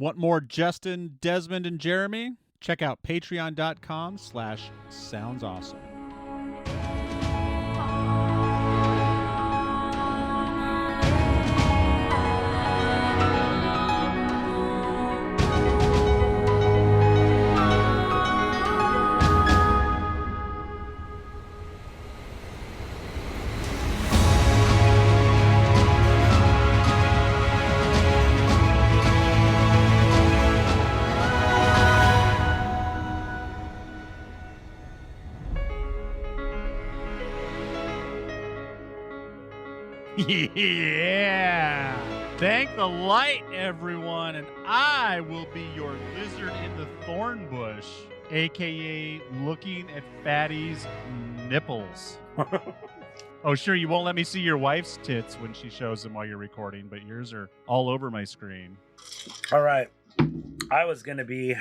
Want more Justin, Desmond, and Jeremy? Check out patreon.com/soundsawesome. Yeah! Thank the light, everyone, and I will be your lizard in the thornbush, aka looking at Fatty's nipples. Oh, sure, you won't let me see your wife's tits when she shows them while you're recording, but yours are all over my screen. All right. I was going to be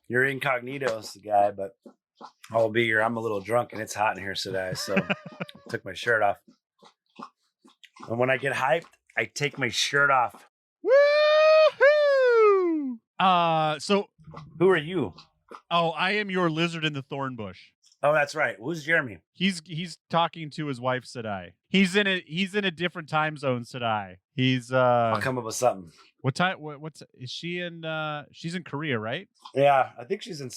your incognito guy, but I'll be I'm a little drunk and it's hot in here today, so I took my shirt off. And when I get hyped, I take my shirt off. Woohoo! So who are you? Oh, I am your lizard in the thornbush. Oh, that's right. Who's Jeremy? He's talking to his wife, Sadai. He's in a different time zone, Sadai. He's I'll come up with something. What time? What's is she in? She's in Korea, right? Yeah, I think she's in.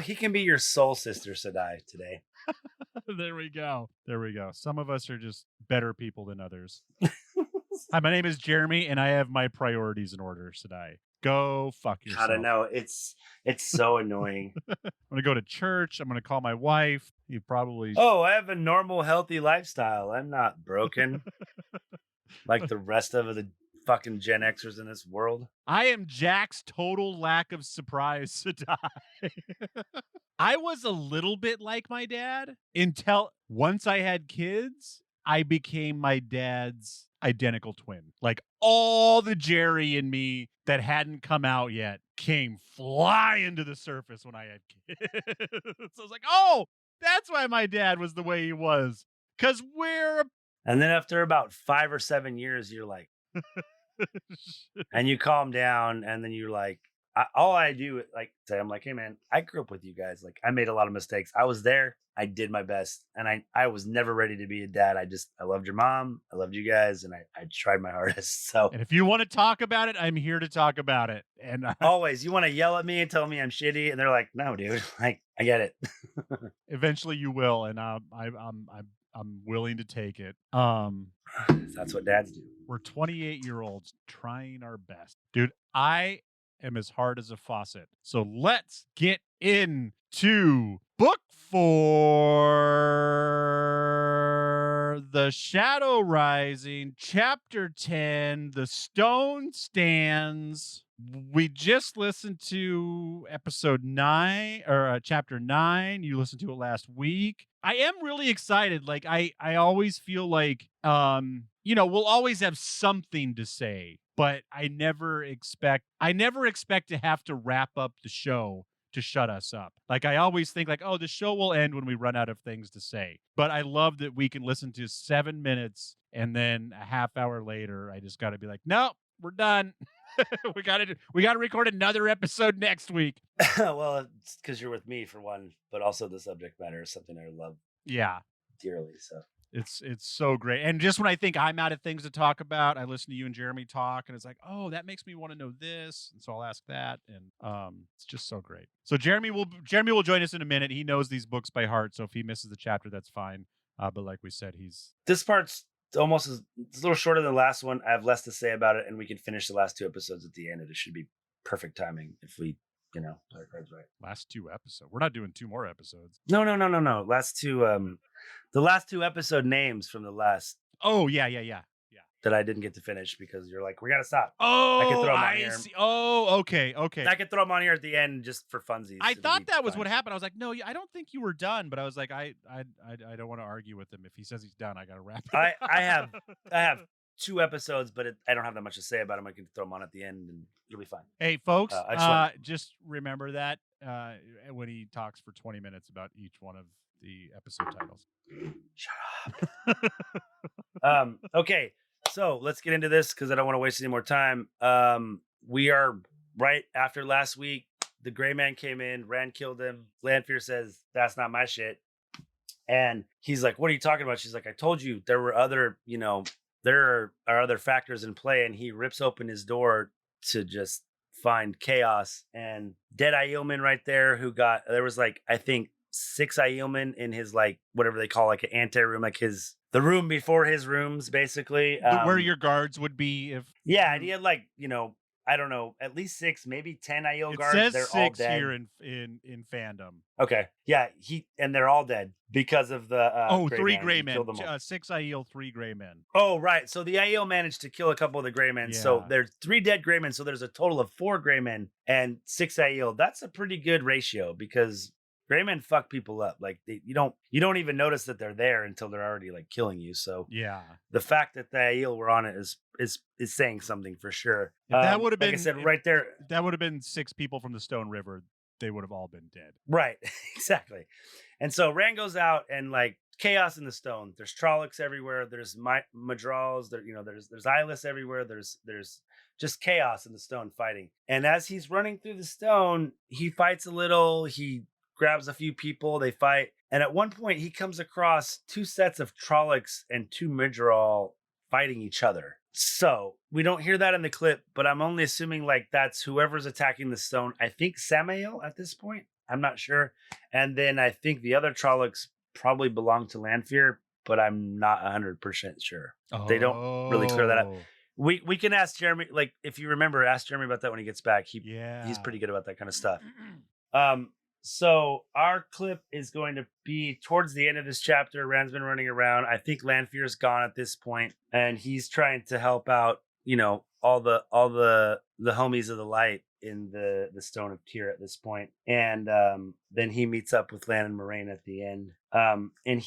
He can be your soul sister, Sadai, today. There we go. Some of us are just better people than others. Hi, my name is Jeremy, and I have my priorities in order, Sadai. Go fuck yourself. I don't know. It's so annoying. I'm gonna go to church. I'm gonna call my wife. You probably. Oh, I have a normal, healthy lifestyle. I'm not broken like the rest of the fucking Gen Xers in this world. I am Jack's total lack of surprise, Sadai. I was a little bit like my dad until once I had kids, I became my dad's identical twin. Like all the Jerry in me that hadn't come out yet came flying to the surface when I had kids. So I was like, oh, that's why my dad was the way he was. Because we're... And then after about 5 or 7 years, you're like... and you calm down, and then you're like... all I do, like, say, I'm like, hey, man, I grew up with you guys. Like, I made a lot of mistakes. I was there. I did my best. And I was never ready to be a dad. I loved your mom. I loved you guys. And I tried my hardest. So, and if you want to talk about it, I'm here to talk about it. And always, you want to yell at me and tell me I'm shitty. And they're like, no, dude, like, I get it. Eventually you will. And I'm willing to take it. That's what dads do. We're 28-year-olds trying our best. Dude, I am as hard as a faucet. So let's get into book 4, The Shadow Rising, chapter 10, The Stone Stands. We just listened to episode 9 or chapter 9. You listened to it last week. I am really excited. Like I always feel like, we'll always have something to say, but I never expect to have to wrap up the show to shut us up. Like I always think like, oh, the show will end when we run out of things to say. But I love that we can listen to 7 minutes and then a half hour later, I just got to be like, no, we're done. we got to record another episode next week. Well, it's because you're with me for one, but also the subject matter is something I love. Yeah, dearly. So it's so great. And just when I think I'm out of things to talk about, I listen to you and Jeremy talk, and it's like, oh, that makes me want to know this, and so I'll ask that, and it's just so great. So Jeremy will join us in a minute. He knows these books by heart, so if he misses the chapter, that's fine. But like we said, this part's it's a little shorter than the last one. I have less to say about it, and we can finish the last 2 episodes at the end. It should be perfect timing if we, play our cards right. Last 2 episodes. We're not doing 2 more episodes. No. Last 2. The last 2 episode names from the last. Oh yeah. That I didn't get to finish because you're like, we gotta stop. Oh, I can throw them on here. See. Oh, okay. I could throw them on here at the end just for funsies. I thought that was what happened. I was like, no, I don't think you were done. But I was like, I don't want to argue with him. If he says he's done, I gotta wrap it. I have 2 episodes, but I don't have that much to say about them. I can throw them on at the end, and it'll be fine. Hey, folks, just remember that when he talks for 20 minutes about each one of the episode titles. Shut up. Okay. So let's get into this because I don't want to waste any more time. We are right after last week, the gray man came in, Rand killed him. Lanfear says, that's not my shit. And he's like, what are you talking about? She's like, I told you there were other, there are other factors in play. And he rips open his door to just find chaos and dead eyelman right there there was like, I think 6 eyelmen in his, like, whatever they call like an ante-room, like the room before his rooms, basically. Where your guards would be if... Yeah, and he had like, I don't know, at least 6, maybe 10 Aiel guards. It says they're 6 all dead here in fandom. Okay, yeah, and they're all dead because of the 3 gray men, 6 Aiel, 3 gray men. Oh, right. So the Aiel managed to kill a couple of the gray men. Yeah. So there's 3 dead gray men. So there's a total of 4 gray men and 6 Aiel. That's a pretty good ratio because gray men fuck people up. Like you don't even notice that they're there until they're already like killing you. So yeah, the fact that the Aiel were on it is saying something for sure. If that would have been, like I said, right there, that would have been 6 people from the Stone River. They would have all been dead. Right, exactly. And so Rand goes out and like chaos in the stone. There's Trollocs everywhere. There's Madrals. There's eyeless everywhere. There's just chaos in the stone fighting. And as he's running through the stone, he fights a little. He grabs a few people. They fight. And at one point, he comes across 2 sets of Trollocs and 2 Midral fighting each other. So we don't hear that in the clip, but I'm only assuming like that's whoever's attacking the stone. I think Samael at this point. I'm not sure. And then I think the other Trollocs probably belong to Lanfear, but I'm not 100% sure. They don't really clear that up. We can ask Jeremy, like if you remember, ask Jeremy about that when he gets back. He's pretty good about that kind of stuff. So our clip is going to be towards the end of this chapter. Rand's been running around. I think Lanfear's gone at this point, and he's trying to help out, all the homies of the light in the Stone of Tyr at this point. And then he meets up with Lan and Moraine at the end. And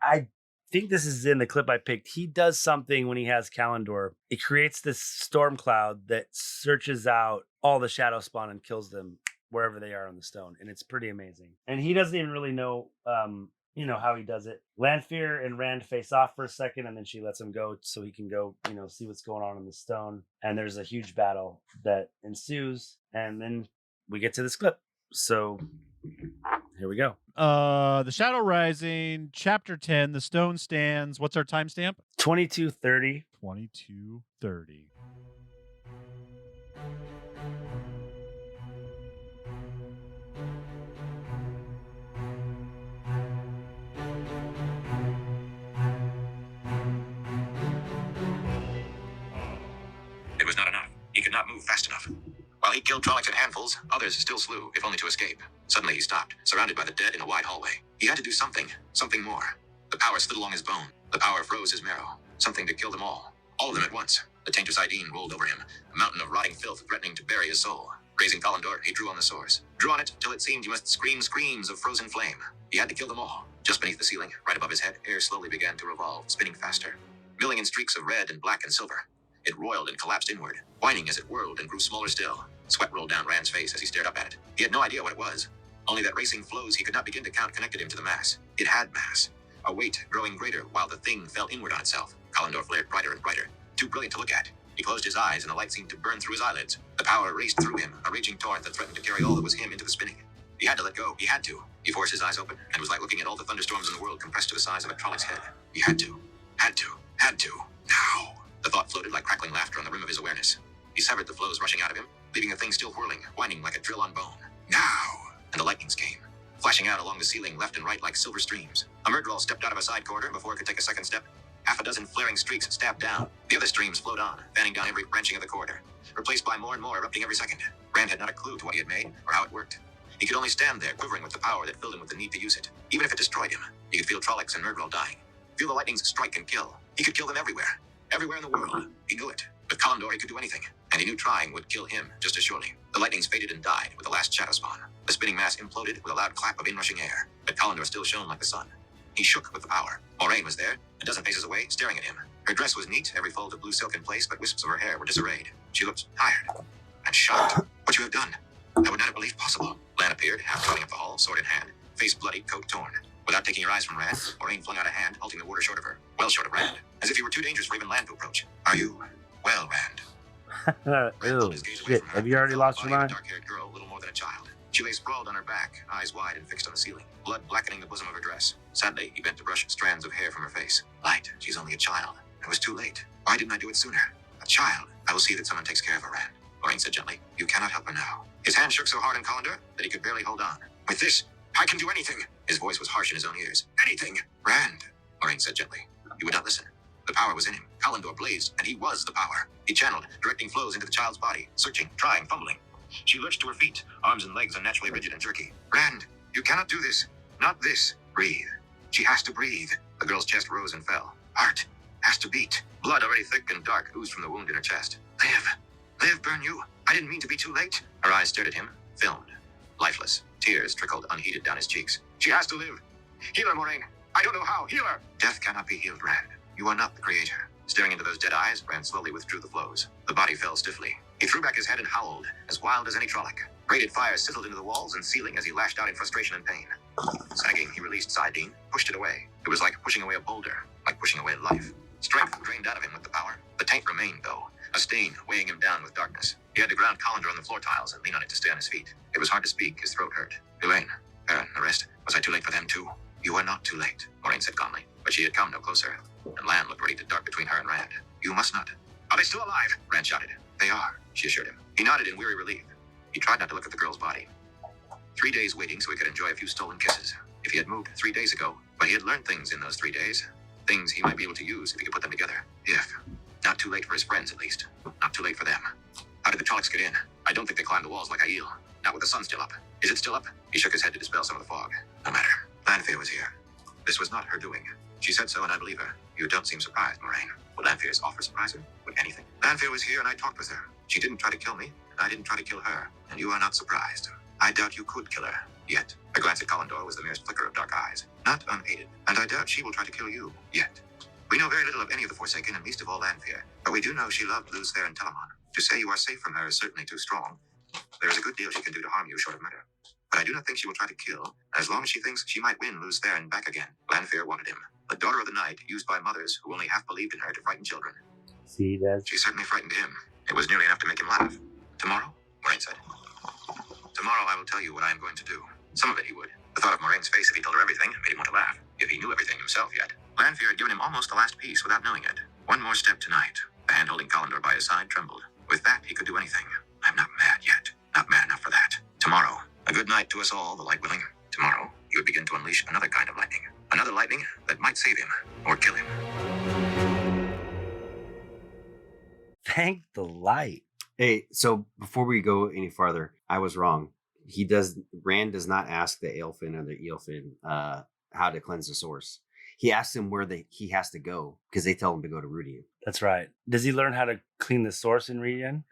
I think this is in the clip I picked. He does something when he has Kalendor. It creates this storm cloud that searches out all the shadowspawn and kills them wherever they are on the stone, and it's pretty amazing. And he doesn't even really know how he does it. Lanfear and Rand face off for a second, and then she lets him go so he can go see what's going on in the stone. And there's a huge battle that ensues, and then we get to this clip. So here we go. The Shadow Rising, chapter 10, the stone stands. What's our timestamp? 22:30. 22:30. It was not enough. He could not move fast enough. While he killed Trollocs in handfuls, others still slew, if only to escape. Suddenly he stopped, surrounded by the dead in a wide hallway. He had to do something more. The power slid along his bone. The power froze his marrow. Something to kill them all of them at once. The taint of Saidin rolled over him, a mountain of rotting filth threatening to bury his soul. Raising Kalendor, he drew on the source. Drew on it till it seemed he must scream screams of frozen flame. He had to kill them all. Just beneath the ceiling, right above his head, air slowly began to revolve, spinning faster, milling in streaks of red and black and silver. It roiled and collapsed inward, whining as it whirled and grew smaller still. Sweat rolled down Rand's face as he stared up at it. He had no idea what it was. Only that racing flows he could not begin to count connected him to the mass. It had mass. A weight growing greater while the thing fell inward on itself. Kalendor flared brighter and brighter, too brilliant to look at. He closed his eyes and the light seemed to burn through his eyelids. The power raced through him, a raging torrent that threatened to carry all that was him into the spinning. He had to let go. He had to. He forced his eyes open and was like looking at all the thunderstorms in the world compressed to the size of a Trollocs head. He had to. Now. The thought floated like crackling laughter on the rim of his awareness. He severed the flows rushing out of him, leaving the thing still whirling, whining like a drill on bone. Now! And the lightnings came, flashing out along the ceiling left and right like silver streams. A Myrddraal stepped out of a side corridor before it could take a second step. Half a dozen flaring streaks stabbed down. The other streams flowed on, fanning down every branching of the corridor, replaced by more and more erupting every second. Rand had not a clue to what he had made or how it worked. He could only stand there, quivering with the power that filled him with the need to use it. Even if it destroyed him, he could feel Trollocs and Myrddraal dying. Feel the lightnings strike and kill. He could kill them everywhere. Everywhere in the world. He knew it. With Kalendor, he could do anything. And he knew trying would kill him just as surely. The lightnings faded and died with the last shadowspawn. The spinning mass imploded with a loud clap of inrushing air. But Kalendor still shone like the sun. He shook with the power. Moraine was there, a dozen paces away, staring at him. Her dress was neat, every fold of blue silk in place, but wisps of her hair were disarrayed. She looked tired and shocked. What you have done? I would not have believed possible. Lan appeared, half trotting up the hall, sword in hand, face bloody, coat torn. Without taking her eyes from Rand, Moraine flung out a hand, halting the warder short of her, well short of Rand, as if he were too dangerous for even Lan to approach. Are you well, Rand? Brand Oh, pulled his gaze away shit. from her Have you and already fell on the lost your body of a mind? dark-haired girl, little more than a child. She lay sprawled on her back, eyes wide and fixed on the ceiling, blood blackening the bosom of her dress. Sadly, he bent to brush strands of hair from her face. Light, she's only a child. It was too late. Why didn't I do it sooner? A child. I will see that someone takes care of her, Rand. Moraine said gently. You cannot help her now. His hand shook so hard on Colander that he could barely hold on. With this, I can do anything. His voice was harsh in his own ears. Anything. Rand, Moraine said gently. He would not listen. The power was in him. Colander blazed, and he was the power. He channeled, directing flows into the child's body, searching, trying, fumbling. She lurched to her feet, arms and legs unnaturally rigid and jerky. Rand, you cannot do this. Not this. Breathe. She has to breathe. The girl's chest rose and fell. Heart has to beat. Blood already thick and dark oozed from the wound in her chest. Live. Live, burn you. I didn't mean to be too late. Her eyes stared at him, filmed. Lifeless. Tears trickled unheeded down his cheeks. She has to live. Heal her, Moraine. I don't know how. Heal her. Death cannot be healed, Rand. You are not the creator. Staring into those dead eyes, Rand slowly withdrew the flows. The body fell stiffly. He threw back his head and howled, as wild as any Trolloc. Braided fire sizzled into the walls and ceiling as he lashed out in frustration and pain. Sagging, he released Saidin, pushed it away. It was like pushing away a boulder, like pushing away life. Strength drained out of him with the power. The taint remained, though, a stain weighing him down with darkness. He had to ground Colander on the floor tiles and lean on it to stay on his feet. It was hard to speak, his throat hurt. Elaine, Baron, the rest, was I too late for them too? You are not too late, Moraine said calmly, but she had come no closer, and land looked ready to dart between her and Rand. You must not. Are they still alive? Rand shouted. They are, she assured him. He nodded in weary relief. He tried not to look at the girl's body. 3 days waiting so he could enjoy a few stolen kisses. If he had moved 3 days ago, but he had learned things in those 3 days. Things he might be able to use if he could put them together. If. Not too late for his friends, at least. Not too late for them. How did the Trollocs get in? I don't think they climbed the walls like Aiel. Not with the sun still up. Is it still up? He shook his head to dispel some of the fog. No matter. Lanfear was here. This was not her doing. She said so, and I believe her. You don't seem surprised, Moraine. Would Lanfear's offer surprise her? Would anything? Lanfear was here, and I talked with her. She didn't try to kill me, and I didn't try to kill her. And you are not surprised. I doubt you could kill her. Yet. A glance at Colander was the merest flicker of dark eyes. Not unaided. And I doubt she will try to kill you. Yet. We know very little of any of the Forsaken, and least of all Lanfear. But we do know she loved Lucille and Telamon. To say you are safe from her is certainly too strong. There is a good deal she can do to harm you short of murder. But I do not think she will try to kill, as long as she thinks she might win Lucille and back again. Lanfear wanted him. The daughter of the night, used by mothers who only half believed in her to frighten children. See, that's... She certainly frightened him. It was nearly enough to make him laugh. Tomorrow? Moraine said. Tomorrow I will tell you what I am going to do. Some of it he would. The thought of Moraine's face if he told her everything made him want to laugh. If he knew everything himself yet. Lanfear had given him almost the last piece without knowing it. One more step tonight. The hand holding Colander by his side trembled. With that, he could do anything. I'm not mad yet. Not mad enough for that. Tomorrow. A good night to us all, the light willing. Tomorrow, he would begin to unleash another kind of lightning. Another lightning that might save him or kill him. Thank the light. Hey, so before we go any farther, I was wrong. Rand does not ask the Aelfin or the Eelfin how to cleanse the source. He asks him where he has to go because they tell him to go to Rydian. That's right. Does he learn how to clean the source in Rydian?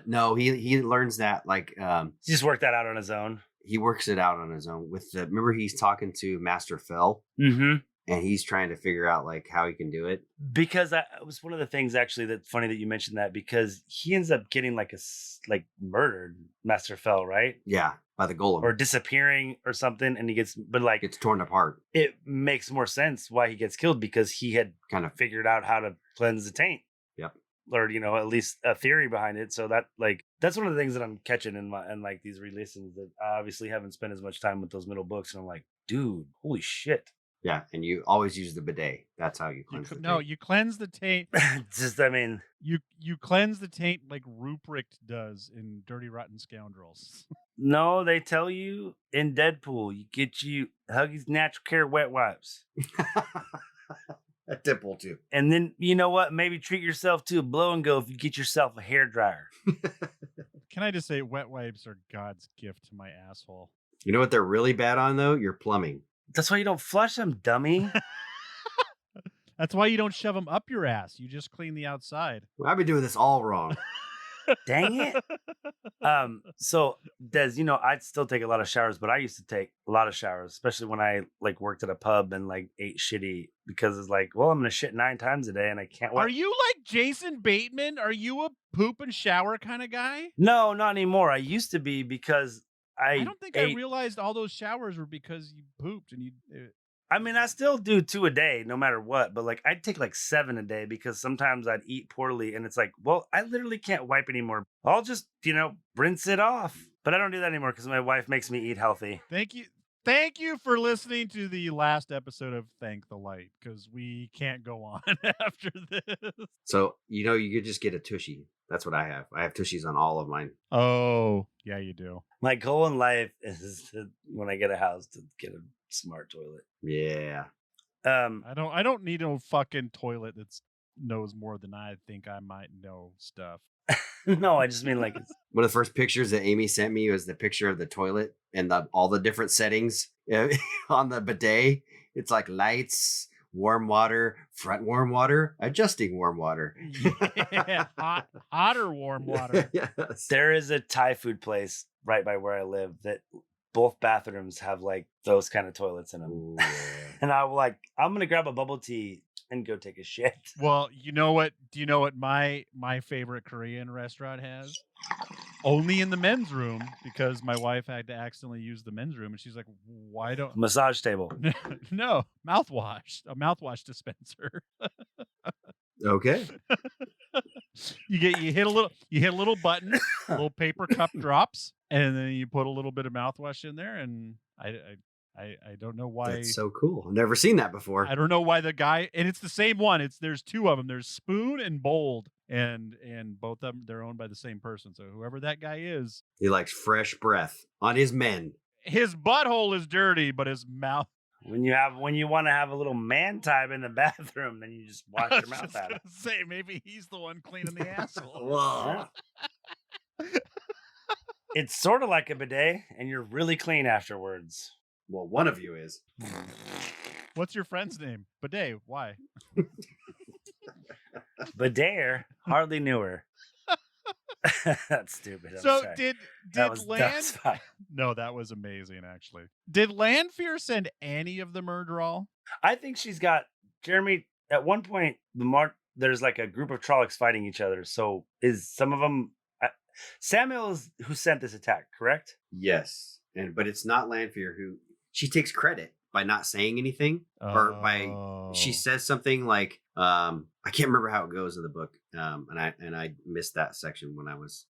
No, he learns that He just worked that out on his own. He works it out on his own. Remember he's talking to Master Fell, Mm-hmm. and he's trying to figure out how he can do it. Because it was one of the things actually that's funny that you mentioned that, because he ends up getting murdered, Master Fell, right? Yeah, by the golem or disappearing or something, and he gets torn apart. It makes more sense why he gets killed because he had kind of figured out how to cleanse the taint. Yep. Or at least a theory behind it. So that that's one of the things that I'm catching in these re-listens that I obviously haven't spent as much time with those middle books, and I'm like, dude, holy shit. Yeah, and you always use the bidet. That's how you cleanse the taint. No, you cleanse the taint. You cleanse the taint like Ruprecht does in Dirty Rotten Scoundrels. No, they tell you in Deadpool, you get Huggies Natural Care wet wipes. A dimple too. And then, you know what? Maybe treat yourself to a blow and go if you get yourself a hairdryer. Can I just say wet wipes are God's gift to my asshole? You know what they're really bad on, though? Your plumbing. That's why you don't flush them, dummy. That's why you don't shove them up your ass. You just clean the outside. Well, I've been doing this all wrong. Dang it. So Des, I'd still take a lot of showers, but I used to take a lot of showers, especially when I worked at a pub and ate shitty, because it's I'm gonna shit 9 times a day and I can't. Are you like Jason Bateman? Are you a poop and shower kind of guy? No, not anymore. I used to be, because I don't think I realized all those showers were because you pooped and you. I mean, I still do 2 a day, no matter what. But like, I'd take like 7 a day because sometimes I'd eat poorly, and it's like, well, I literally can't wipe anymore. I'll just, rinse it off. But I don't do that anymore because my wife makes me eat healthy. Thank you for listening to the last episode of Thank the Light, because we can't go on after this. So, you could just get a tushy. That's what I have. I have tushies on all of mine. Oh, yeah, you do. My goal in life is when I get a house to get a smart toilet. Yeah. I don't need no fucking toilet that knows more than I think I might know stuff. No, I just mean like One of the first pictures that Amy sent me was the picture of the toilet and all the different settings on the bidet. It's like lights, warm water, front warm water, adjusting warm water. Yeah, hotter warm water. Yes. there is a Thai food place right by where I live that both bathrooms have like those kind of toilets in them. Ooh, yeah. And I'm gonna grab a bubble tea and go take a shit. Well, you know what? Do you know what my favorite Korean restaurant has? Only in the men's room, because my wife had to accidentally use the men's room, and she's like, "Why don't?" Massage table. No, a mouthwash dispenser. Okay. You hit a little button, little paper cup drops, and then you put a little bit of mouthwash in there, and I don't know why. That's so cool. I've never seen that before. I don't know why the guy, and it's the same one. There's 2 of them. There's Spoon and Bold, and both of them, they're owned by the same person. So whoever that guy is, He likes fresh breath on his men. his butthole is dirty, but his mouth. When you want to have a little man time in the bathroom, then you just wash I your was mouth just out. gonna say, maybe he's the one cleaning the asshole. Whoa. It's sort of like a bidet, and you're really clean afterwards. Well, one of you is. What's your friend's name? Bidet. Why? Bidet, hardly knew her. That's stupid. I'm So sorry. did that was fine. No, that was amazing, actually. Did Lanfear send any of the murder all? I think she's got Jeremy. At one point, there's like a group of Trollocs fighting each other. So is some of them? Samuel is who sent this attack, correct? Yes. But it's not Lanfear who she takes credit by not saying anything or by she says something like I can't remember how it goes in the book. And I missed that section when I was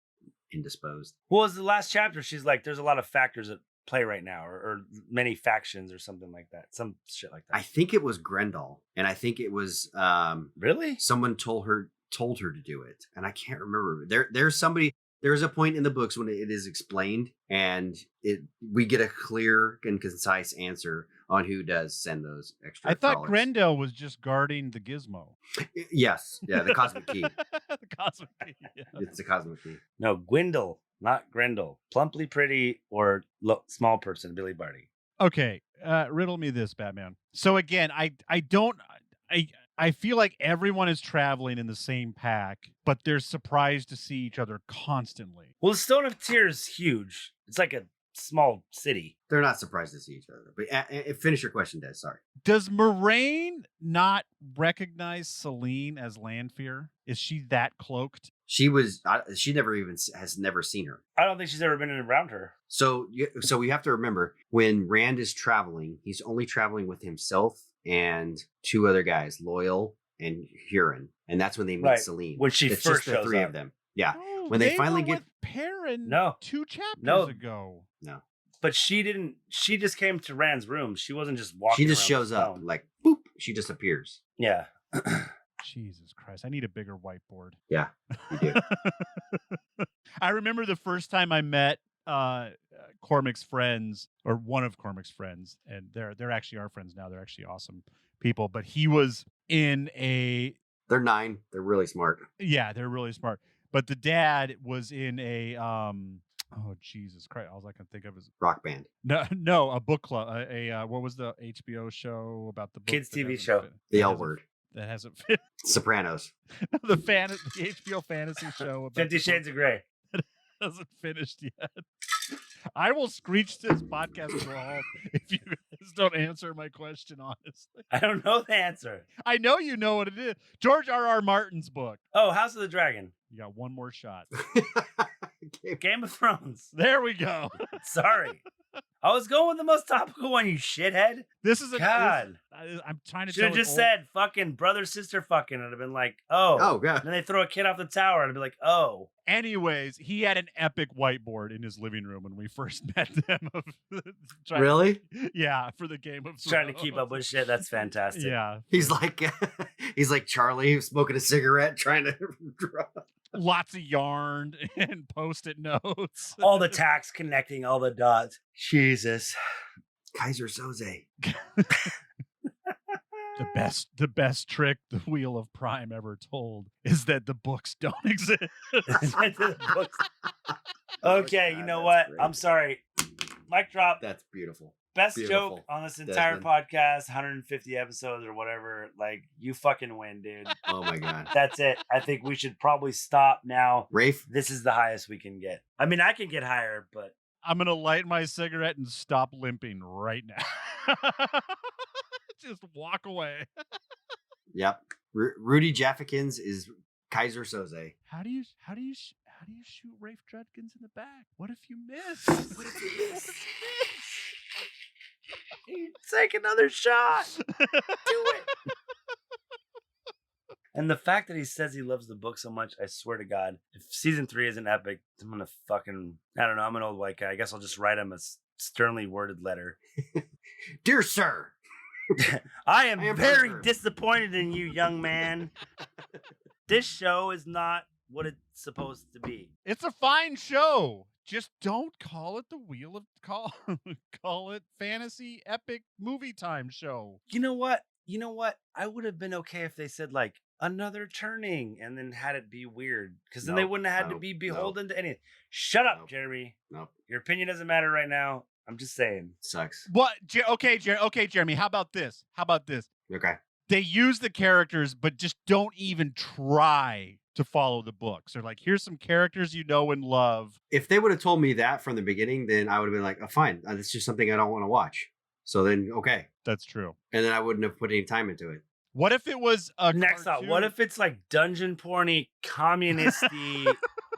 indisposed. Well, it's the last chapter. She's like, there's a lot of factors at play right now, or many factions or something like that. Some shit like that. I think it was Grendel, and I think it was really someone told her to do it, and I can't remember. There's somebody. There's a point in the books when it is explained, and we get a clear and concise answer on who does send those extra. I thought Trollocs. Grendel was just guarding the gizmo. Yes, yeah, the cosmic key. The cosmic key. Yeah. It's the cosmic key. No, Gwendol, not Grendel. Plumply pretty or small person, Billy Barty. Okay, riddle me this, Batman. So again, I feel like everyone is traveling in the same pack, but they're surprised to see each other constantly. Well, the Stone of Tears is huge. It's like a small city. They're not surprised to see each other. But finish your question, Des. Sorry. Does Moraine not recognize Celine as Lanfear? Is she that cloaked? She was. She never even has never seen her. I don't think she's ever been around her. So we have to remember when Rand is traveling, he's only traveling with himself and 2 other guys, Loyal and Huron, and that's when they meet Celine. When she it's first just the shows 3 up. of them. Yeah. No, When they finally were get with Perrin No. 2 chapters ago. No. But she didn't. She just came to Rand's room. She wasn't just walking. She just around shows with up stone. like boop. She just appears. Yeah. Jesus Christ, I need a bigger whiteboard. Yeah, you do. I remember the first time I met Cormac's friends, or one of Cormac's friends, and they're actually our friends now. They're actually awesome people. But he was in a. They're 9. They're really smart. Yeah, they're really smart. But the dad was in a. Oh Jesus Christ! All I can think of is Rock band. no, a book club. What was the HBO show about the book Kids that TV hasn't show. The L word. that hasn't fit. Sopranos. the HBO fantasy show about 50 Shades of Grey. hasn't finished yet. I will screech this podcast to a halt if you guys don't answer my question honestly. I don't know the answer. I know you know what it is. George R.R. Martin's book. Oh, House of the Dragon. You got one more shot. Game of Thrones. There we go. Sorry. I was going with the most topical one, you shithead. This is God. I'm trying to Should have tell just said fucking brother, sister fucking. I'd have been like, oh. Oh, God. And then they throw a kid off the tower. I'd be like, oh. Anyways, he had an epic whiteboard in his living room when we first met them. Really? Yeah, for the Game of Trying to keep up with shit. That's fantastic. Yeah. He's like Charlie smoking a cigarette, trying to draw. Lots of yarn and post-it notes. All the tacks connecting all the dots. Jesus. Kaiser Soze. The best trick the Wheel of Prime ever told is that the books don't exist. Okay, you know what? Great. I'm sorry. Mic drop. That's beautiful. Best Beautiful. joke on this entire Desmond. podcast, 150 episodes or whatever. Like, you fucking win, dude. Oh my God. That's it. I think we should probably stop now. Rafe, This is the highest we can get. I mean, I can get higher, but I'm going to light my cigarette and stop limping right now. Just walk away. yep. Rudy Jaffikins is Kaiser Soze. How do you shoot Rafe Judkins in the back? What if you miss? What if you miss? take another shot. Do it. And the fact that he says he loves the book so much, I swear to God, if season 3 isn't epic, I'm gonna fucking, I don't know, I'm an old white guy. I guess I'll just write him a sternly worded letter. Dear sir, I am very perturbed. disappointed in you, young man. This show is not what it's supposed to be. It's a fine show. Just don't call it the Wheel of call it fantasy epic movie time show. You know what? I would have been okay if they said like another turning and then had it be weird, because then they Nope, wouldn't have had to nope, be beholden nope. to anything. Shut up, Nope. Jeremy. Nope. Your opinion doesn't matter right now. I'm just saying. Sucks. What? Okay, Jeremy. How about this? Okay. They use the characters, but just don't even try to follow the books. They're like, here's some characters you know and love. If they would have told me that from the beginning, then I would have been like, oh, fine. That's just something I don't want to watch. So then, okay. That's true. And then I wouldn't have put any time into it. What if it was a Next up, cartoon? what if it's like dungeon porny, communisty,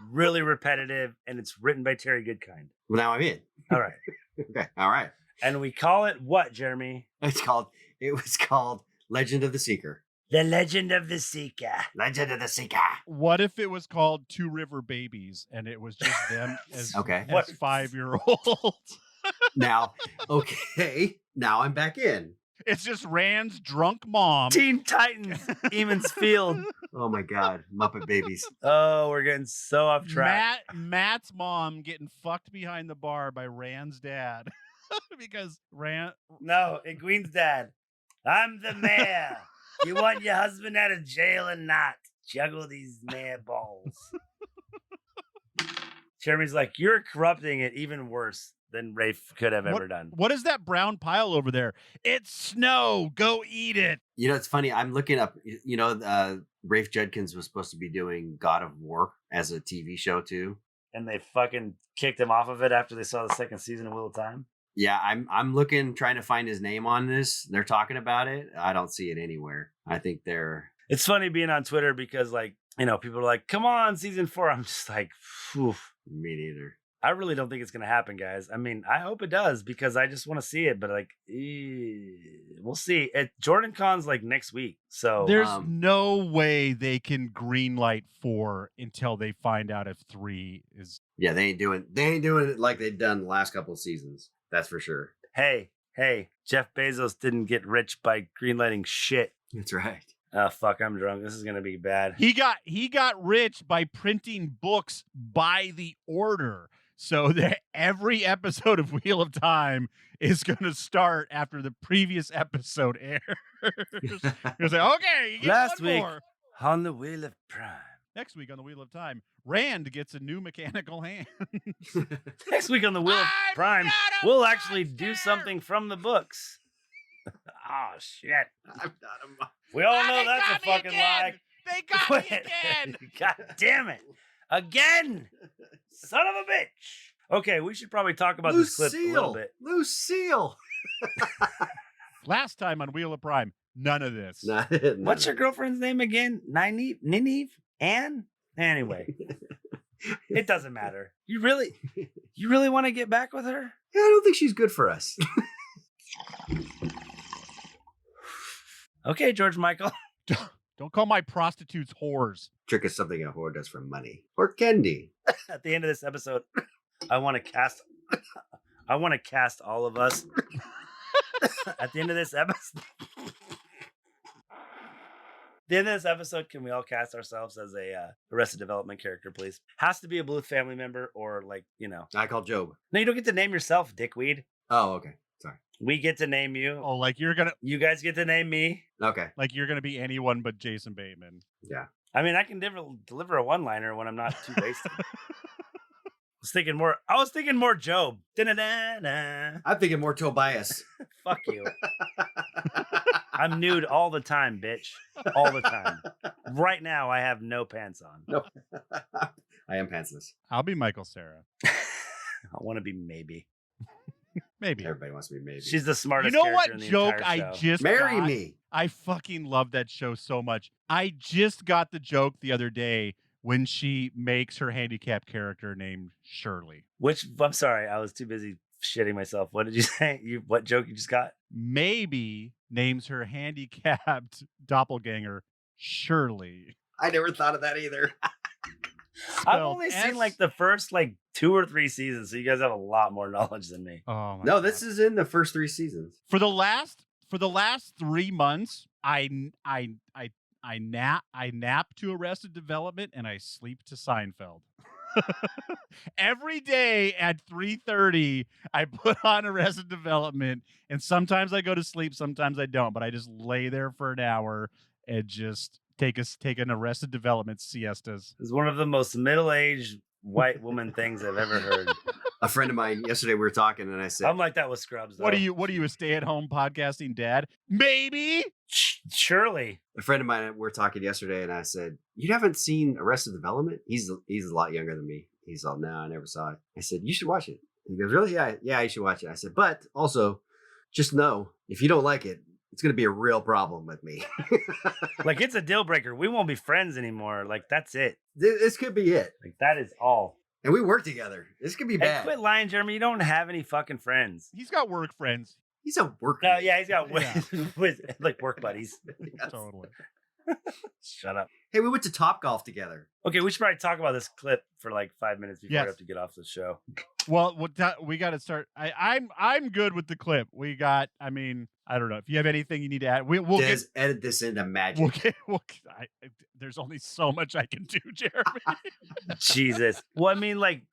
really repetitive, and it's written by Terry Goodkind? Well, now I'm in. All right. Okay. All right. And we call it what, Jeremy? It was called Legend of the Seeker. The Legend of the Seeker. Legend of the Seeker. What if it was called Two River Babies and it was just them as, Okay. as 5-year-olds? Now, okay. Now I'm back in. It's just Rand's drunk mom. Teen Titans, Eamon's Field. Oh my God. Muppet Babies. Oh, we're getting so off track. Matt's mom getting fucked behind the bar by Rand's dad. Because Rand... No, Egwene's dad. I'm the mayor. You want your husband out of jail or not? Juggle these mayor balls. Jeremy's like, you're corrupting it even worse than Rafe could have ever done. What is that brown pile over there? It's snow. Go eat it. You know, it's funny. I'm looking up, Rafe Judkins was supposed to be doing God of War as a TV show too. And they fucking kicked him off of it after they saw the second season of Wheel of Time. Yeah, I'm looking, trying to find his name on this. They're talking about it. I don't see it anywhere. I think they're... It's funny being on Twitter because, like, people are like, come on, season 4. I'm just like, phew. Me neither. I really don't think it's going to happen, guys. I mean, I hope it does because I just want to see it. But, like, we'll see. Jordan Con's, like, next week. So there's no way they can greenlight 4 until they find out if 3 is... Yeah, they ain't doing it like they've done the last couple of seasons. That's for sure. Hey, Jeff Bezos didn't get rich by greenlighting shit. That's right. Oh, fuck, I'm drunk. This is going to be bad. He got rich by printing books by the order. So that every episode of Wheel of Time is going to start after the previous episode airs. You'll say, okay, you get Last one week more. on the Wheel of Prime. Next week on the Wheel of Time, Rand gets a new mechanical hand. Next week on the Wheel of I'm Prime, not a we'll actually do monster! something from the books. Oh, shit. I'm not We all know they that's a got me fucking again! lie. They got me again! God damn it. Again! Son of a bitch. Okay, we should probably talk about this clip a little bit. Lucille. Last time on Wheel of Prime, none of this. What's your girlfriend's name again? Nynaeve? Anne? Anyway. It doesn't matter. You really want to get back with her? Yeah, I don't think she's good for us. Okay, George Michael. Don't call my prostitutes whores. Trick is something a whore does for money. Or candy. At the end of this episode, I want to cast all of us. At the end of this episode. The end of this episode, can we all cast ourselves as a Arrested Development character, please? Has to be a Bluth family member or I call Job. No, you don't get to name yourself, dickweed. Oh, okay. Sorry. We get to name you. Oh, like you guys get to name me. Okay. Like you're gonna be anyone but Jason Bateman. Yeah. I mean, I can deliver a one-liner when I'm not too wasted. I was thinking more Job. Da-da-da-da. I'm thinking more Tobias. Fuck you. I'm nude all the time, bitch. All the time. Right now, I have no pants on. No. I am pantsless. I'll be Michael Cera. I want to be maybe. Maybe. Everybody wants to be maybe. She's the smartest. You know character what in the joke entire show. I just Marry got? me. I fucking love that show so much. I just got the joke the other day when she makes her handicapped character named Shirley. I'm sorry, I was too busy shitting myself. What did you say? What joke you just got? Maybe names her handicapped doppelganger Shirley. I never thought of that either. I've only seen like the first 2 or 3 seasons, so you guys have a lot more knowledge than me. Oh my No, God. this is in the first 3 seasons. For the last 3 months, I nap to Arrested Development and I sleep to Seinfeld. Every day at 3:30, I put on Arrested Development, and sometimes I go to sleep, sometimes I don't, but I just lay there for an hour and just take an Arrested Development siestas. It's one of the most middle-aged white woman things I've ever heard. A friend of mine yesterday, we were talking, and I said, I'm like that with Scrubs, though. What are you, a stay-at-home podcasting dad? Maybe. Surely. a friend of mine, we were talking yesterday, and I said, "You haven't seen Arrested Development?" He's a lot younger than me. He's all, "No, I never saw it." I said, "You should watch it." He goes, "Really? Yeah, you should watch it." I said, "But also, just know if you don't like it, it's going to be a real problem with me." Like, it's a deal breaker. We won't be friends anymore. Like, that's it. This could be it. Like, that is all. And we work together. This could be Hey, bad. quit lying, Jeremy. You don't have any fucking friends. He's got work friends. He's a work. No, yeah, he's got Yeah. like work buddies. Yes. Totally. Shut up. Hey, we went to Top Golf together. Okay, we should probably talk about this clip for like 5 minutes before Yes. we have to get off the show. Well, we got to start. I'm good with the clip. We got. I mean, I don't know if you have anything you need to add. We'll Des, get. edit this into magic. There's only so much I can do, Jeremy. Jesus. Well, I mean, like,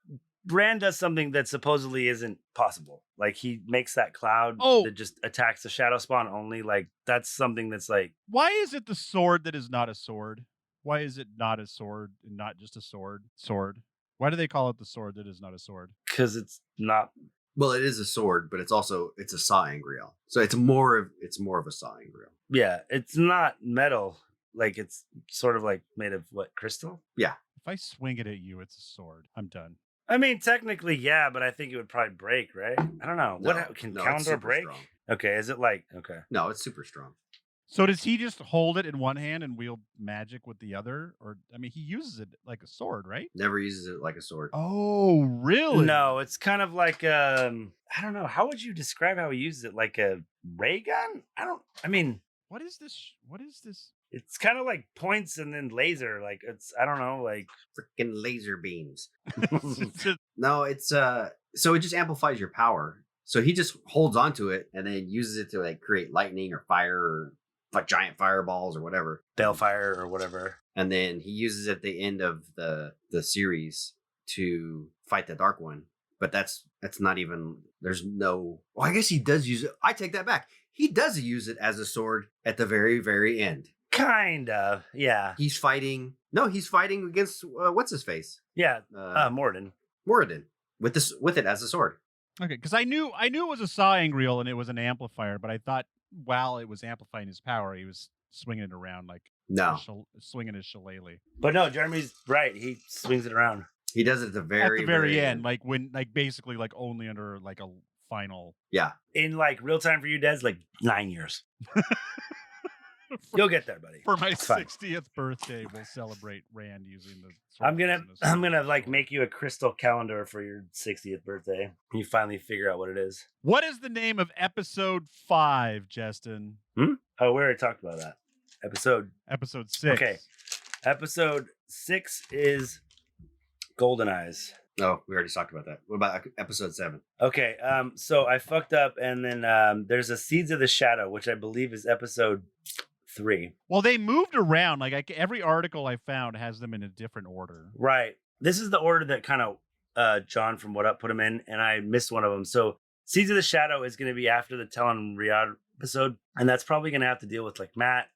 Bran does something that supposedly isn't possible. Like, he makes that cloud that just attacks the shadowspawn only. Like, that's something that's like... Why is it the sword that is not a sword? Why is it not a sword and not just a sword? Sword. Why do they call it the sword that is not a sword? Because it's not... Well, it is a sword, but it's a sawing reel. So it's more of a sawing reel. Yeah, it's not metal. Like, it's sort of like made of what, crystal? Yeah. If I swing it at you, it's a sword. I'm done. I mean, technically, yeah, but I think it would probably break, right? I don't know. Can it's Kalendor super break? strong. Okay, is it like... Okay. No, it's super strong. So does he just hold it in one hand and wield magic with the other? Or, I mean, he uses it like a sword, right? Never uses it like a sword. Oh, really? No, it's kind of like I don't know. How would you describe how he uses it? Like a ray gun? What is this? What is this? It's kind of like points and then laser. Like, it's, I don't know, like... Freaking laser beams. No, it's so it just amplifies your power. So he just holds onto it and then uses it to like create lightning or fire or like giant fireballs or whatever. Balefire or whatever. And then he uses it at the end of the series to fight the Dark One. But that's not even, there's no, well, I guess he does use it. I take that back. He does use it as a sword at the very, very end. Kind of, yeah. He's fighting against, what's his face? Yeah, Moraine. Moraine, with it as a sword. Okay, because I knew it was a sawing reel and it was an amplifier, but I thought while it was amplifying his power, he was swinging it around like swinging his shillelagh. But no, Jeremy's right. He swings it around. He does it at the very end, like when, like basically, like only under like a final. Yeah. In like real time for you, Des, like 9 years. You'll get there, buddy. For my It's fine. 60th birthday, we'll celebrate Rand using the. I'm gonna sword. like make you a crystal calendar for your 60th birthday. You finally figure out what it is. What is the name of episode 5, Justin? Oh, we already talked about that. Episode 6. Okay. Episode 6 is Golden Eyes. Oh, we already talked about that. What about episode 7? Okay, so I fucked up, and then there's a Seeds of the Shadow, which I believe is episode 3. Well, they moved around. Like every article I found has them in a different order. Right. This is the order that kind of John from What Up put them in, and I missed one of them. So Seeds of the Shadow is going to be after the Talon Riyadh episode, and that's probably going to have to deal with like Matt,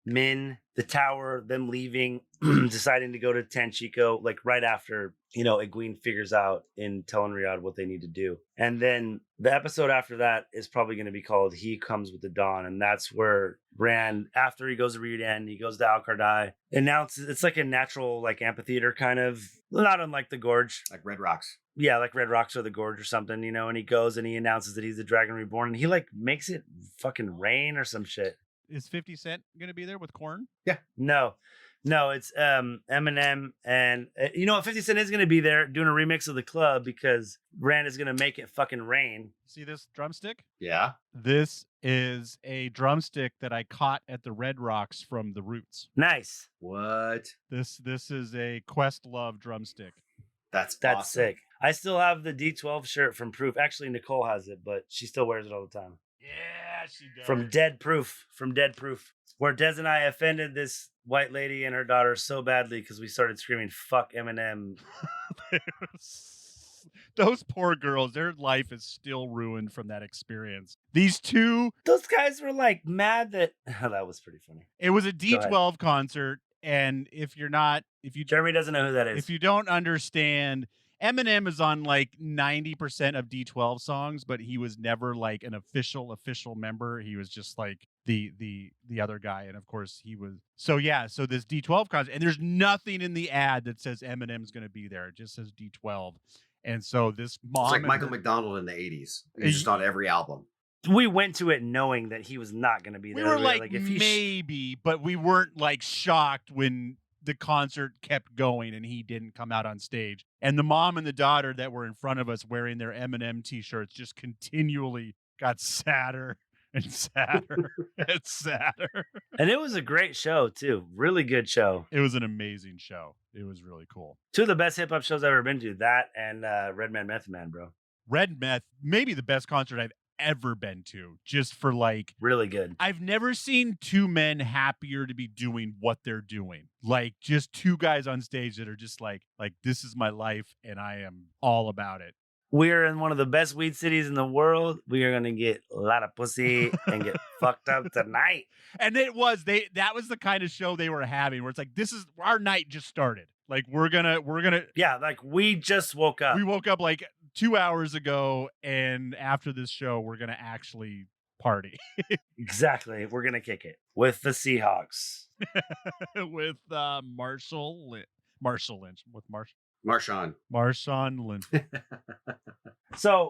Min, the tower, them leaving, deciding to go to Tanchico, like right after, Egwene figures out in Talon Riyadh what they need to do. And then the episode after that is probably going to be called He Comes with the Dawn. And that's where Bran, after he goes to Rydian, he goes to Al-Kardai, announces it's like a natural like amphitheater kind of, not unlike the Gorge. Like Red Rocks. Yeah, like Red Rocks or the Gorge or something, and he goes and he announces that he's the Dragon Reborn, and he like makes it fucking rain or some shit. Is 50 Cent going to be there with Korn? Yeah. No, it's Eminem, and 50 Cent is going to be there doing a remix of The Club because Bran is going to make it fucking rain. See this drumstick? Yeah. This is a drumstick that I caught at the Red Rocks from The Roots. Nice. What? This is a Questlove drumstick. That's awesome. sick. I still have the D12 shirt from Proof. Actually, Nicole has it, but she still wears it all the time. Yeah, she does. From Dead Proof, where Des and I offended this white lady and her daughter so badly because we started screaming "fuck Eminem." Those poor girls, their life is still ruined from that experience. These two, those guys were like mad that that was pretty funny. It was a D12 concert, and Jeremy doesn't know who that is. If you don't understand, Eminem is on like 90% of D12 songs, but he was never like an official member. He was just like the other guy, and of course he was. So this D12 concert, and there's nothing in the ad that says Eminem's going to be there. It just says D12. And so this mom, it's like Michael McDonald in the 80s. He's just on every album. We went to it knowing that he was not going to be there. We were like maybe, but we weren't like shocked when the concert kept going and he didn't come out on stage. And the mom and the daughter that were in front of us wearing their Eminem t-shirts just continually got sadder and sadder and sadder. And it was a great show too. Really good show. It was an amazing show. It was really cool. 2 of the best hip hop shows I've ever been to. That and Red Man Method Man, bro. Red Meth, maybe the best concert I've ever been to, just for like really good. I've never seen 2 men happier to be doing what they're doing. Like just 2 guys on stage that are just like this is my life and I am all about it. We're in one of the best weed cities in the world. We are going to get a lot of pussy and get fucked up tonight. And that was the kind of show they were having where it's like, this is our night just started. Like we're gonna yeah, like we just woke up. We woke up like 2 hours ago, and after this show we're gonna actually party. Exactly. We're gonna kick it with the Seahawks. With Marshawn Lynch. So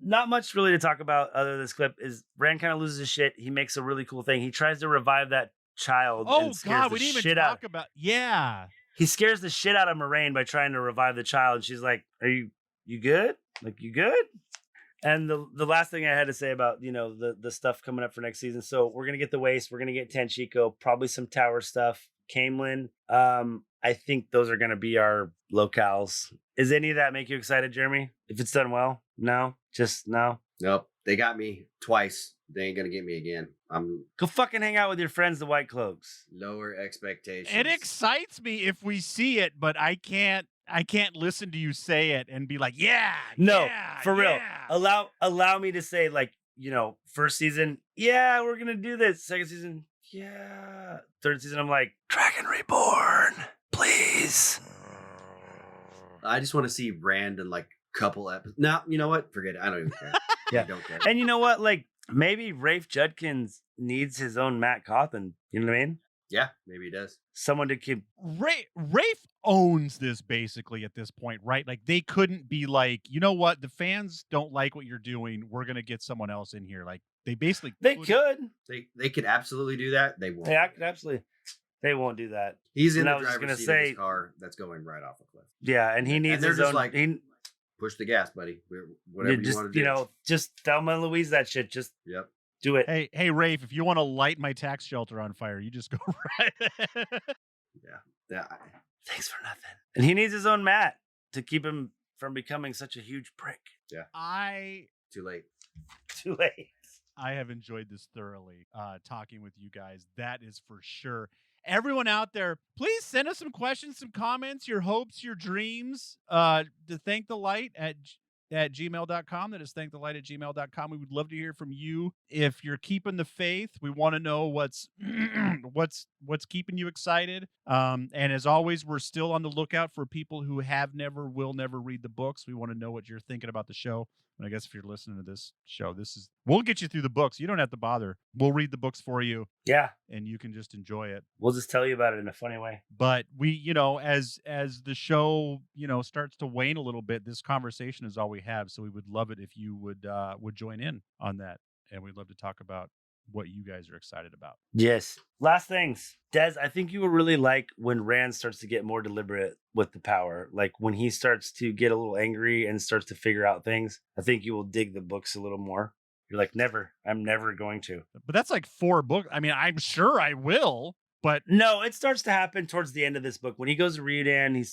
not much really to talk about other than this clip is Bran kind of loses his shit. He makes a really cool thing. He tries to revive that child. Oh God, we didn't even talk about He scares the shit out of Moraine by trying to revive the child. And she's like, "Are you good? Like, you good?" And the last thing I had to say about, the stuff coming up for next season. So we're going to get the Waste. We're going to get Tanchico, probably some tower stuff. Camelin. I think those are going to be our locales. Is any of that make you excited, Jeremy? If it's done well? No? Just no? Nope. They got me twice. They ain't going to get me again. Go fucking hang out with your friends, the White Cloaks. Lower expectations. It excites me if we see it, but I can't listen to you say it and be like, for real. Allow me to say, like, first season, yeah, we're gonna do this. Second season, yeah. Third season, I'm like, Dragon Reborn, please. I just want to see Rand in like couple episodes. No, you know what? Forget it. I don't even care. Yeah, I don't care. And you know what? Like, maybe Rafe Judkins needs his own Matt Cawthon. You know what I mean? Yeah, maybe he does. Someone to keep. Rafe owns this basically at this point, right? Like they couldn't be like, you know what? The fans don't like what you're doing. We're going to get someone else in here. Like They basically They couldn't- could. They could absolutely do that. They won't. They absolutely. They won't do that. He's in And I the was just driver's gonna seat of say- his car that's going right off a cliff. Yeah, and he And needs they're his just own. like, he, Push the gas, buddy. Whatever you just want to do. you know, just Thelma and Louise that shit. Just Yep. do it. Hey, Rafe, if you want to light my tax shelter on fire, you just go right ahead. Yeah. Thanks for nothing. And he needs his own mat to keep him from becoming such a huge prick. I Too late. Too late. have enjoyed this thoroughly, talking with you guys. That is for sure. Everyone out there, please send us some questions, some comments, your hopes, your dreams, to thank the light at gmail.com. That is thankthelight@gmail.com. We would love to hear from you. If you're keeping the faith, we want to know what's keeping you excited. And as always, we're still on the lookout for people who will never read the books. We want to know what you're thinking about the show. And I guess if you're listening to this show, we'll get you through the books. You don't have to bother. We'll read the books for you, Yeah, and you can just enjoy it. we'll just tell you about it in a funny way. But we, as the show, starts to wane a little bit, this conversation is all we have. So we would love it if you would join in on that, and we'd love to talk about what you guys are excited about. Yes. Last things. Des, I think you will really like when Rand starts to get more deliberate with the power. Like when he starts to get a little angry and starts to figure out things, I think you will dig the books a little more. You're like, never. I'm never going to. But that's like 4 books. I mean, I'm sure I will, but No, it starts to happen towards the end of this book. When he goes to Rydian, he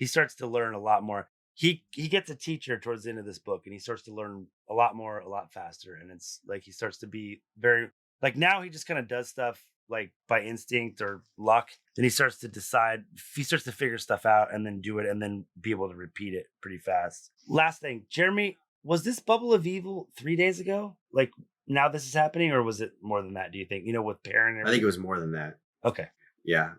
starts to learn a lot more. He gets a teacher towards the end of this book, and he starts to learn a lot more, a lot faster. And it's like he starts to be very like now he just kind of does stuff like by instinct or luck. Then he starts to decide, he starts to figure stuff out and then do it and then be able to repeat it pretty fast. Last thing, Jeremy, was this Bubble of Evil 3 days ago? Like now this is happening, or was it more than that? Do you think? With Perrin? I think it was more than that. Okay. Yeah,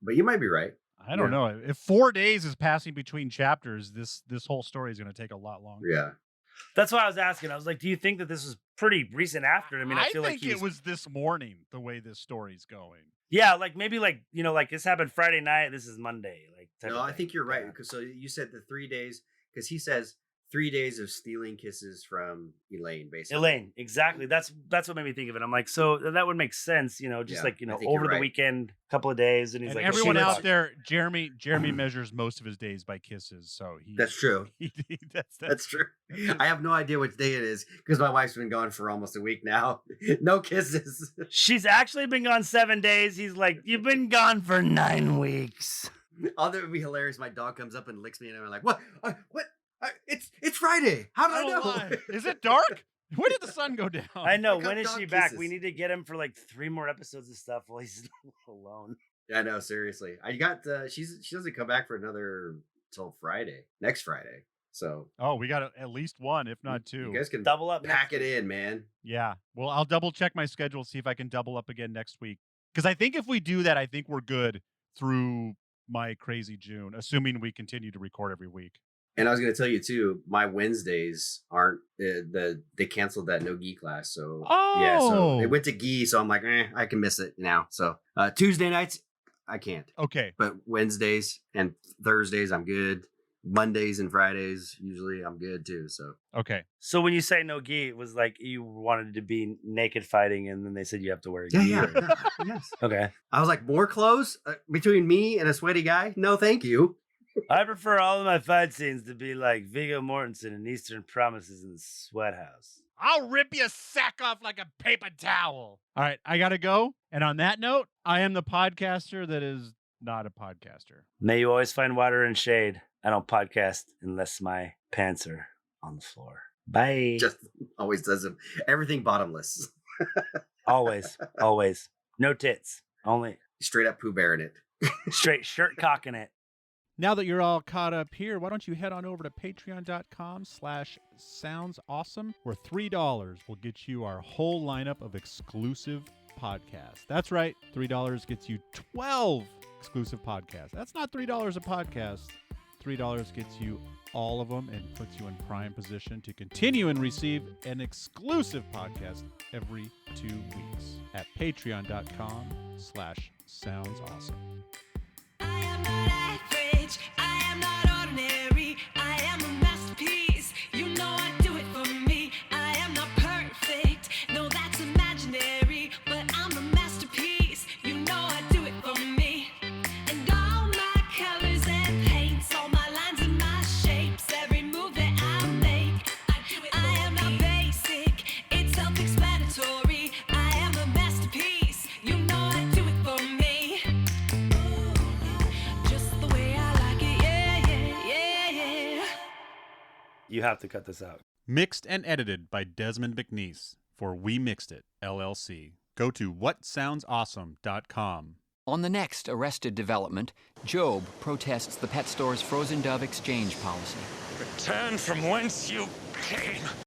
but you might be right. I don't know. If 4 days is passing between chapters, this whole story is going to take a lot longer. Yeah. That's why I was asking. I was like, do you think that this was pretty recent after? I mean, I feel think like it was this morning, the way this story's going. Yeah, like maybe like this happened Friday night. This is Monday. Like type No, of I thing. think you're right. Yeah. Because so you said the 3 days, because he says 3 days of stealing kisses from Elaine, basically. Elaine, exactly. That's what made me think of it. I'm like, so that would make sense, just Yeah, like I think over you're the right. weekend, couple of days, and he's And like, everyone "Well, out shit, there, Jeremy measures most of his days by kisses. So That's true. That's true. I have no idea which day it is because my wife's been gone for almost a week now. No kisses. she's actually been gone 7 days." He's like, "You've been gone for 9 weeks." All that would be hilarious. My dog comes up and licks me, and I'm like, "What? What? It's Friday. How did I know?" lie. Is it dark? When did the sun go down? I know. Pick up When is dog she back? kisses. We need to get him for like 3 more episodes of stuff while he's alone. I know. Seriously, I got. She doesn't come back for another till Friday, next Friday. So Oh, we got at least one, if not 2. you guys can Double up. pack next it week. in, man. Yeah. Well, I'll double check my schedule, see if I can double up again next week. Because I think if we do that, I think we're good through my crazy June, assuming we continue to record every week. And I was going to tell you too, my Wednesdays aren't they canceled that no gi class, so yeah, so they Oh. went to gi, so I'm like, I can miss it now. So Tuesday nights I can't, Okay. but Wednesdays and Thursdays I'm good. Mondays and Fridays usually I'm good too. So Okay. So when you say no gi, it was like you wanted to be naked fighting, and then they said you have to wear a gi. yeah, or- yes. Okay. I was like, more clothes between me and a sweaty guy? No, thank you. I prefer all of my fight scenes to be like Viggo Mortensen in Eastern Promises in the Sweat House. I'll rip your sack off like a paper towel. All right, I gotta go. And on that note, I am the podcaster that is not a podcaster. May you always find water and shade. I don't podcast unless my pants are on the floor. Bye. Just always does it. Everything bottomless. Always. Always. No tits. Only Straight up Pooh Bear in it. straight shirt cocking it. Now that you're all caught up here, why don't you head on over to patreon.com/soundsawesome, where $3 will get you our whole lineup of exclusive podcasts. That's right, $3 gets you 12 exclusive podcasts. That's not $3 a podcast. $3 gets you all of them and puts you in prime position to continue and receive an exclusive podcast every 2 weeks at patreon.com/soundsawesome. I am not average, I am not ordinary, I am a masterpiece, you know I do it for me, I am not perfect. You have to cut this out. Mixed and edited by Desmond McNeese for We Mixed It, LLC. Go to whatsoundsawesome.com. On the next Arrested development, Job protests the pet store's frozen dove exchange policy. Return from whence you came.